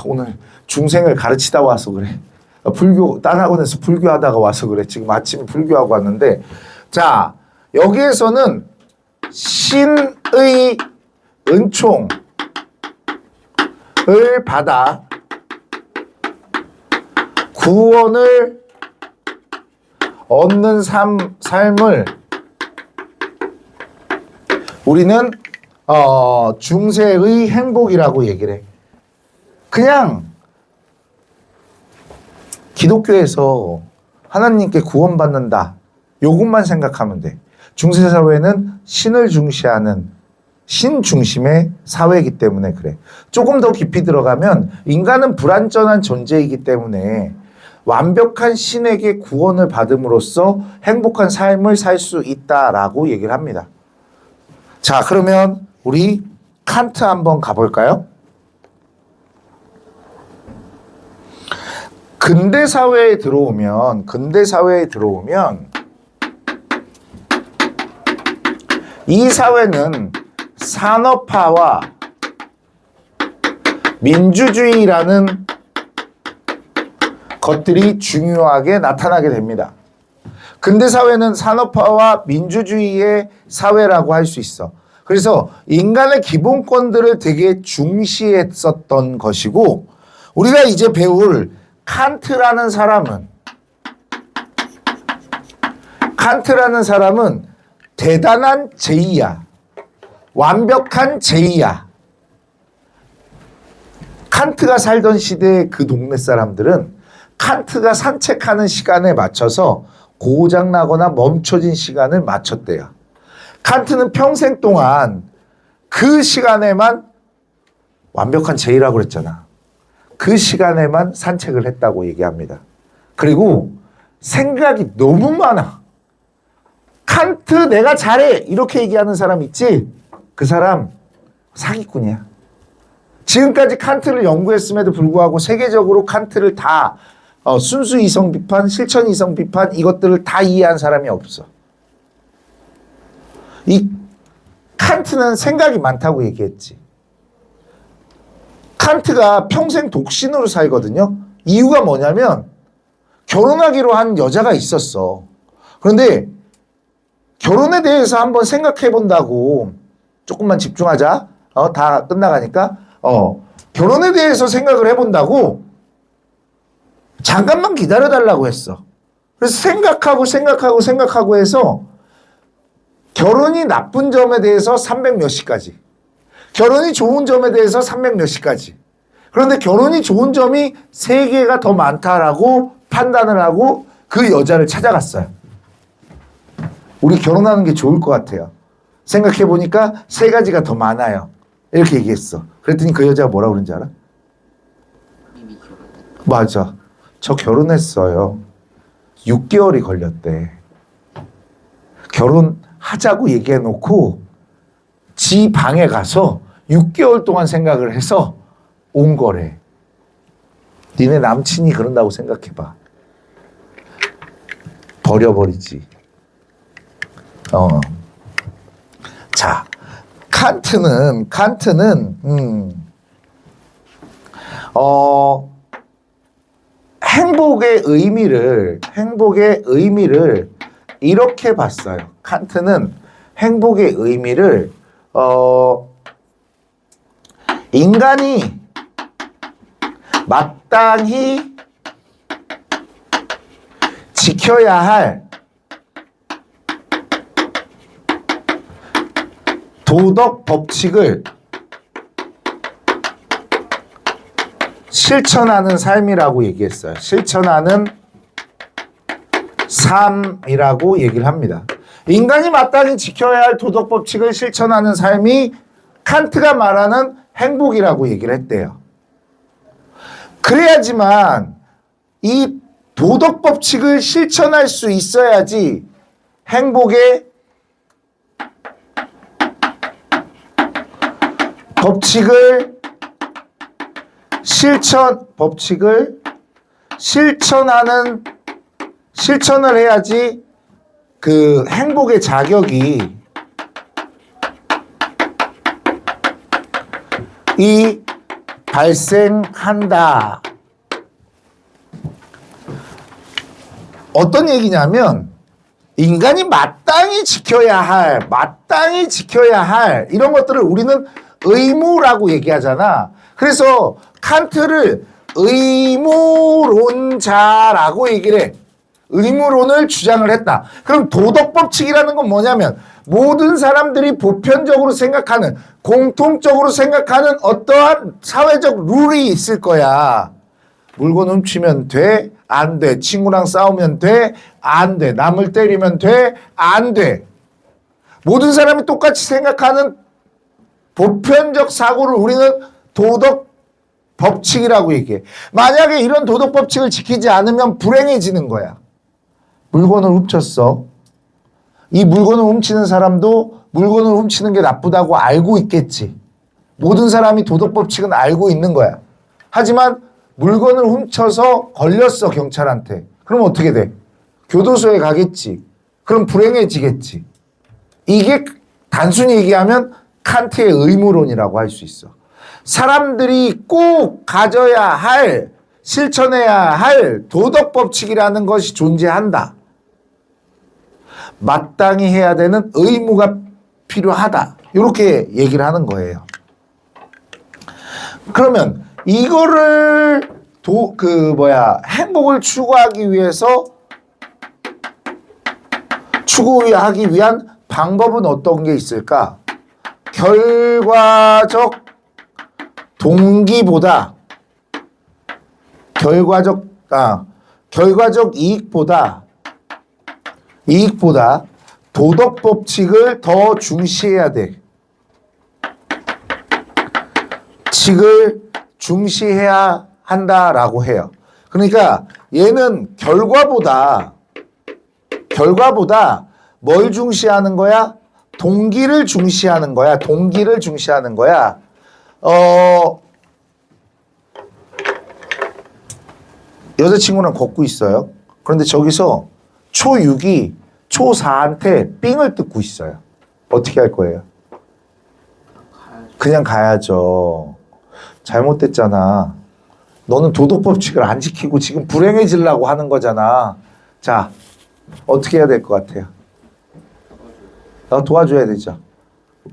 오늘 중생을 가르치다 와서 그래. 불교, 딴 학원에서 불교하다가 와서 그래. 지금 아침에 불교하고 왔는데. 자, 여기에서는 신의 은총을 받아 구원을 얻는 삶을 우리는 중세의 행복이라고 얘기를 해. 그냥 기독교에서 하나님께 구원받는다. 요것만 생각하면 돼. 중세 사회는 신을 중시하는 신 중심의 사회이기 때문에 그래. 조금 더 깊이 들어가면 인간은 불완전한 존재이기 때문에 완벽한 신에게 구원을 받음으로써 행복한 삶을 살 수 있다라고 얘기를 합니다. 자, 그러면 우리 칸트 한번 가볼까요? 근대 사회에 들어오면 이 사회는 산업화와 민주주의라는 것들이 중요하게 나타나게 됩니다. 근대 사회는 산업화와 민주주의의 사회라고 할 수 있어. 그래서 인간의 기본권들을 되게 중시했었던 것이고, 우리가 이제 배울 칸트라는 사람은 대단한 제이야. 완벽한 제이야. 칸트가 살던 시대의 그 동네 사람들은 칸트가 산책하는 시간에 맞춰서 고장나거나 멈춰진 시간을 맞췄대요. 칸트는 평생 동안 그 시간에만 완벽한 제이라고 그랬잖아. 그 시간에만 산책을 했다고 얘기합니다. 그리고 생각이 너무 많아. 칸트 내가 잘해 이렇게 얘기하는 사람 있지? 그 사람 사기꾼이야. 지금까지 칸트를 연구했음에도 불구하고 세계적으로 칸트를 다 순수 이성 비판, 실천 이성 비판 이것들을 다 이해한 사람이 없어. 이 칸트는 생각이 많다고 얘기했지. 칸트가 평생 독신으로 살거든요. 이유가 뭐냐면 결혼하기로 한 여자가 있었어. 그런데 결혼에 대해서 한번 생각해 본다고 조금만 집중하자. 다 끝나가니까. 결혼에 대해서 생각을 해본다고 잠깐만 기다려달라고 했어. 그래서 생각하고 해서 결혼이 나쁜 점에 대해서 300 몇시까지. 결혼이 좋은 점에 대해서 300 몇시까지. 그런데 결혼이 좋은 점이 3개가 더 많다라고 판단을 하고 그 여자를 찾아갔어요. 우리 결혼하는 게 좋을 것 같아요. 생각해보니까 3가지가 더 많아요. 이렇게 얘기했어. 그랬더니 그 여자가 뭐라고 그런지 알아? 맞아. 저 결혼했어요. 6개월이 걸렸대. 결혼하자고 얘기해놓고 지 방에 가서 6개월 동안 생각을 해서 온 거래. 니네 남친이 그런다고 생각해봐. 버려버리지. 자, 칸트는 행복의 의미를 이렇게 봤어요. 칸트는 행복의 의미를 인간이 마땅히 지켜야 할 도덕 법칙을 실천하는 삶이라고 얘기했어요. 실천하는 삶이라고 얘기를 합니다. 인간이 마땅히 지켜야 할 도덕 법칙을 실천하는 삶이 칸트가 말하는 행복이라고 얘기를 했대요. 그래야지만 이 도덕 법칙을 실천할 수 있어야지 행복의 법칙을 실천을 해야지 그 행복의 자격이 발생한다. 어떤 얘기냐면 인간이 마땅히 지켜야 할 이런 것들을 우리는 의무라고 얘기하잖아. 그래서 칸트를 의무론자라고 얘기를 해. 의무론을 주장을 했다. 그럼 도덕법칙이라는 건 뭐냐면 모든 사람들이 보편적으로 생각하는, 공통적으로 생각하는 어떠한 사회적 룰이 있을 거야. 물건 훔치면 돼? 안 돼. 친구랑 싸우면 돼? 안 돼. 남을 때리면 돼? 안 돼. 모든 사람이 똑같이 생각하는 보편적 사고를 우리는 도덕 법칙이라고 얘기해. 만약에 이런 도덕 법칙을 지키지 않으면 불행해지는 거야. 물건을 훔쳤어. 이 물건을 훔치는 사람도 물건을 훔치는 게 나쁘다고 알고 있겠지. 모든 사람이 도덕 법칙은 알고 있는 거야. 하지만 물건을 훔쳐서 걸렸어, 경찰한테. 그럼 어떻게 돼? 교도소에 가겠지. 그럼 불행해지겠지. 이게 단순히 얘기하면 칸트의 의무론이라고 할 수 있어. 사람들이 꼭 가져야 할, 실천해야 할 도덕 법칙이라는 것이 존재한다. 마땅히 해야 되는 의무가 필요하다. 이렇게 얘기를 하는 거예요. 그러면 이거를 행복을 추구하기 위한 방법은 어떤 게 있을까? 결과적 이익보다 도덕 법칙을 더 중시해야 돼. 칙을 중시해야 한다라고 해요. 그러니까 얘는 결과보다 뭘 중시하는 거야? 동기를 중시하는 거야. 여자친구랑 걷고 있어요. 그런데 저기서 초6이 초4한테 삥을 뜯고 있어요. 어떻게 할 거예요? 그냥 가야죠. 잘못됐잖아. 너는 도덕법칙을 안 지키고 지금 불행해지려고 하는 거잖아. 자, 어떻게 해야 될 것 같아요? 도와줘야 되죠.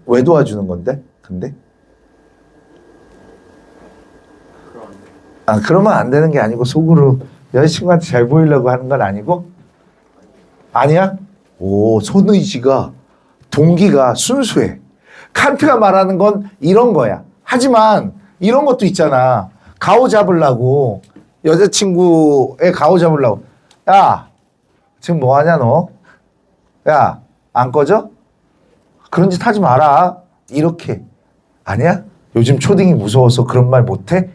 왜 도와주는 건데? 근데? 그러면 안 되는 게 아니고 속으로 여자친구한테 잘 보이려고 하는 건 아니고? 아니야? 손의지가, 동기가 순수해. 칸트가 말하는 건 이런 거야. 하지만 이런 것도 있잖아. 가오 잡으려고, 여자친구의 가오 잡으려고. 야, 지금 뭐 하냐 너? 야, 안 꺼져? 그런 짓 하지 마라. 이렇게. 아니야? 요즘 초딩이 무서워서 그런 말 못해?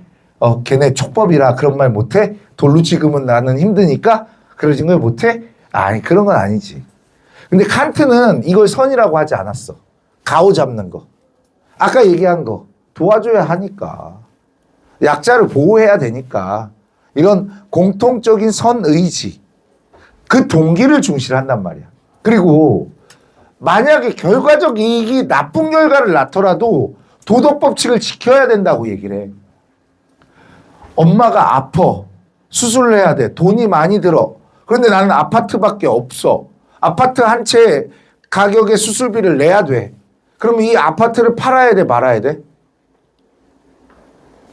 걔네 촉법이라 그런 말 못해? 돌로 찍으면 나는 힘드니까 그러진 걸 못해? 아니, 그런 건 아니지. 근데 칸트는 이걸 선이라고 하지 않았어. 가오 잡는 거. 아까 얘기한 거. 도와줘야 하니까. 약자를 보호해야 되니까. 이런 공통적인 선의지. 그 동기를 중시를 한단 말이야. 그리고 만약에 결과적 이익이 나쁜 결과를 낳더라도 도덕 법칙을 지켜야 된다고 얘기를 해. 엄마가 아파. 수술을 해야 돼. 돈이 많이 들어. 그런데 나는 아파트밖에 없어. 아파트 한 채 가격의 수술비를 내야 돼. 그럼 이 아파트를 팔아야 돼, 말아야 돼?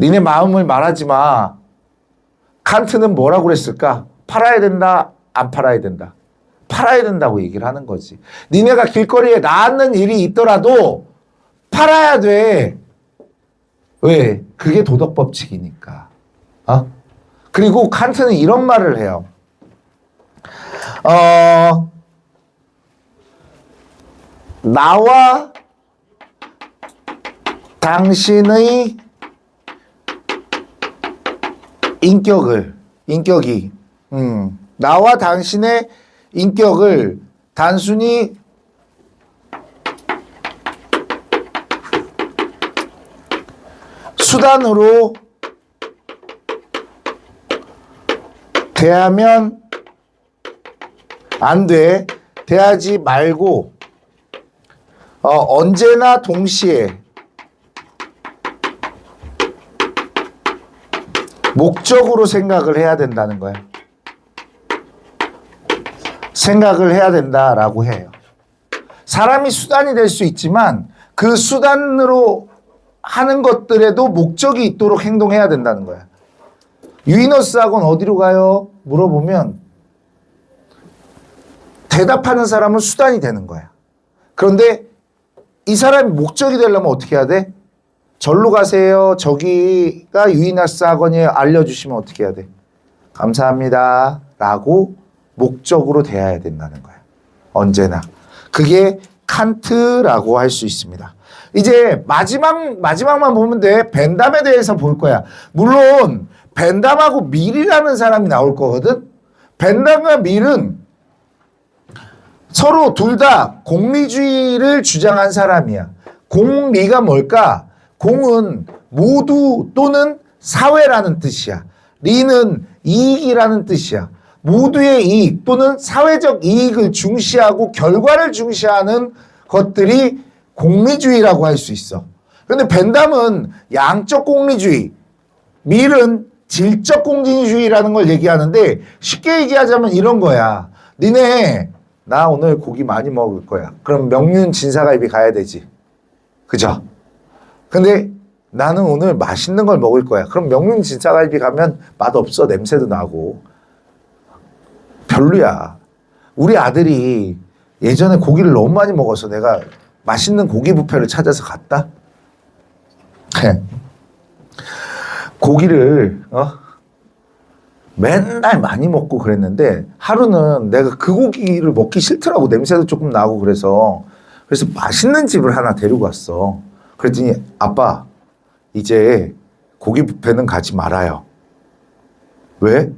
니네 마음을 말하지 마. 칸트는 뭐라고 그랬을까? 팔아야 된다, 안 팔아야 된다. 팔아야 된다고 얘기를 하는 거지. 니네가 길거리에 나앉는 일이 있더라도 팔아야 돼. 왜? 그게 도덕 법칙이니까. 그리고 칸트는 이런 말을 해요. 나와 당신의 인격이 나와 당신의 인격을 단순히 수단으로 대하면 안 돼. 대하지 말고 언제나 동시에 목적으로 생각을 해야 된다는 거예요. 생각을 해야 된다라고 해요. 사람이 수단이 될 수 있지만 그 수단으로 하는 것들에도 목적이 있도록 행동해야 된다는 거야. 유이너스 학원 어디로 가요? 물어보면 대답하는 사람은 수단이 되는 거야. 그런데 이 사람이 목적이 되려면 어떻게 해야 돼? 절로 가세요. 저기가 유이너스 학원이에요. 알려주시면 어떻게 해야 돼? 감사합니다. 라고 목적으로 대해야 된다는 거야. 언제나. 그게 칸트라고 할 수 있습니다. 이제 마지막만 보면 돼. 벤담에 대해서 볼 거야. 물론 벤담하고 밀이라는 사람이 나올 거거든. 벤담과 밀은 서로 둘 다 공리주의를 주장한 사람이야. 공리가 뭘까? 공은 모두 또는 사회라는 뜻이야. 리는 이익이라는 뜻이야. 모두의 이익 또는 사회적 이익을 중시하고 결과를 중시하는 것들이 공리주의라고 할 수 있어. 그런데 벤담은 양적 공리주의, 밀은 질적 공리주의라는 걸 얘기하는데 쉽게 얘기하자면 이런 거야. 니네 나 오늘 고기 많이 먹을 거야. 그럼 명륜 진사갈비 가야 되지. 그죠? 근데 나는 오늘 맛있는 걸 먹을 거야. 그럼 명륜 진사갈비 가면 맛없어. 냄새도 나고. 별로야. 우리 아들이 예전에 고기를 너무 많이 먹어서 내가 맛있는 고기 뷔페를 찾아서 갔다. 고기를 맨날 많이 먹고 그랬는데 하루는 내가 그 고기를 먹기 싫더라고. 냄새도 조금 나고 그래서 맛있는 집을 하나 데리고 갔어. 그랬더니 아빠 이제 고기 뷔페는 가지 말아요. 왜?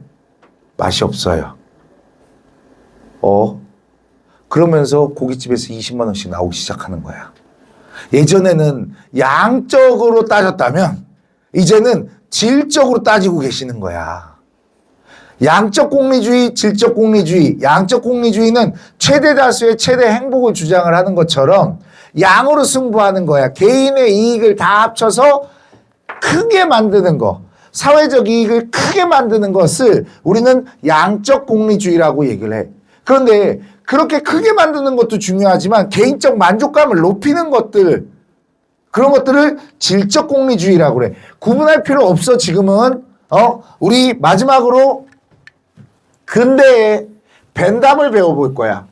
맛이 없어요. 그러면서 고깃집에서 20만 원씩 나오기 시작하는 거야. 예전에는 양적으로 따졌다면 이제는 질적으로 따지고 계시는 거야. 양적 공리주의, 질적 공리주의. 양적 공리주의는 최대 다수의 최대 행복을 주장을 하는 것처럼 양으로 승부하는 거야. 개인의 이익을 다 합쳐서 크게 만드는 거. 사회적 이익을 크게 만드는 것을 우리는 양적 공리주의라고 얘기를 해. 그런데 그렇게 크게 만드는 것도 중요하지만 개인적 만족감을 높이는 것들, 그런 것들을 질적 공리주의라고 그래. 구분할 필요 없어. 지금은 우리 마지막으로 근대의 벤담을 배워볼 거야.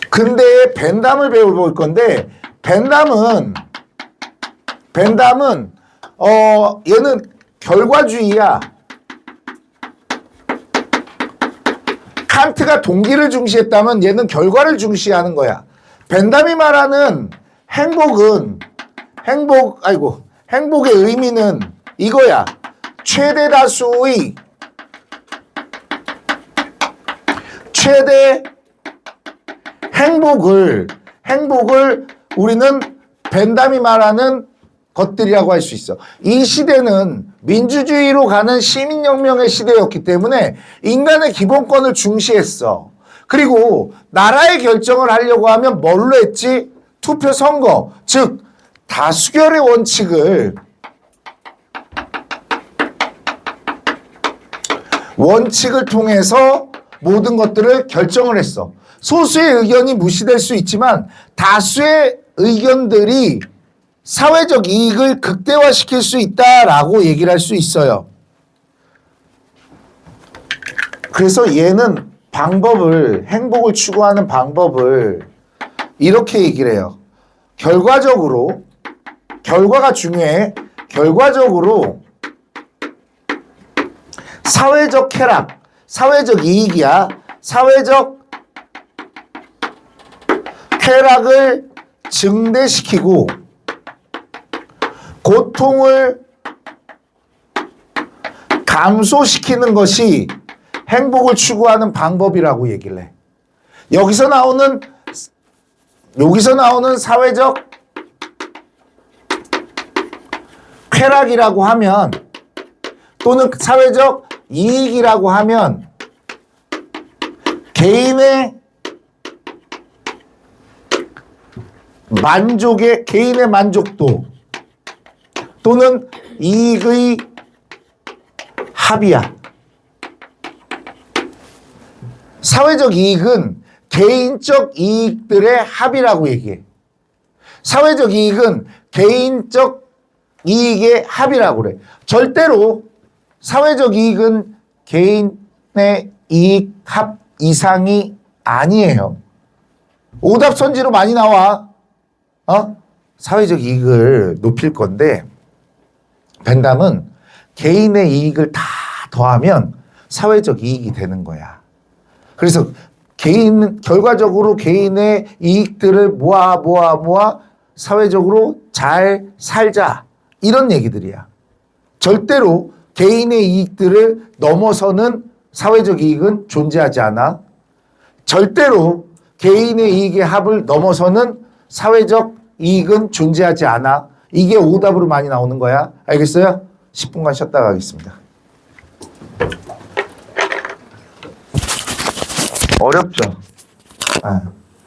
근대의 벤담을 배워볼 건데 벤담은 얘는 결과주의야. 칸트가 동기를 중시했다면 얘는 결과를 중시하는 거야. 벤담이 말하는 행복의 의미는 이거야. 최대 다수의 최대 행복을 우리는 벤담이 말하는 것들이라고 할 수 있어. 이 시대는 민주주의로 가는 시민혁명의 시대였기 때문에 인간의 기본권을 중시했어. 그리고 나라의 결정을 하려고 하면 뭘로 했지? 투표 선거, 즉 다수결의 원칙을 통해서 모든 것들을 결정을 했어. 소수의 의견이 무시될 수 있지만 다수의 의견들이 사회적 이익을 극대화시킬 수 있다라고 얘기를 할 수 있어요. 그래서 얘는 행복을 추구하는 방법을 이렇게 얘기를 해요. 결과가 중요해. 결과적으로 사회적 쾌락, 사회적 이익이야. 사회적 쾌락을 증대시키고 고통을 감소시키는 것이 행복을 추구하는 방법이라고 얘기를 해. 여기서 나오는 사회적 쾌락이라고 하면 또는 사회적 이익이라고 하면 개인의 만족도 또는 이익의 합이야. 사회적 이익은 개인적 이익들의 합이라고 얘기해. 사회적 이익은 개인적 이익의 합이라고 그래. 절대로 사회적 이익은 개인의 이익 합 이상이 아니에요. 오답선지로 많이 나와. 사회적 이익을 높일 건데 벤담은 개인의 이익을 다 더하면 사회적 이익이 되는 거야. 그래서 결과적으로 개인의 이익들을 모아 사회적으로 잘 살자. 이런 얘기들이야. 절대로 개인의 이익들을 넘어서는 사회적 이익은 존재하지 않아. 절대로 개인의 이익의 합을 넘어서는 사회적 이익은 존재하지 않아. 이게 오답으로 많이 나오는 거야. 알겠어요? 10분간 쉬었다 가겠습니다. 어렵죠?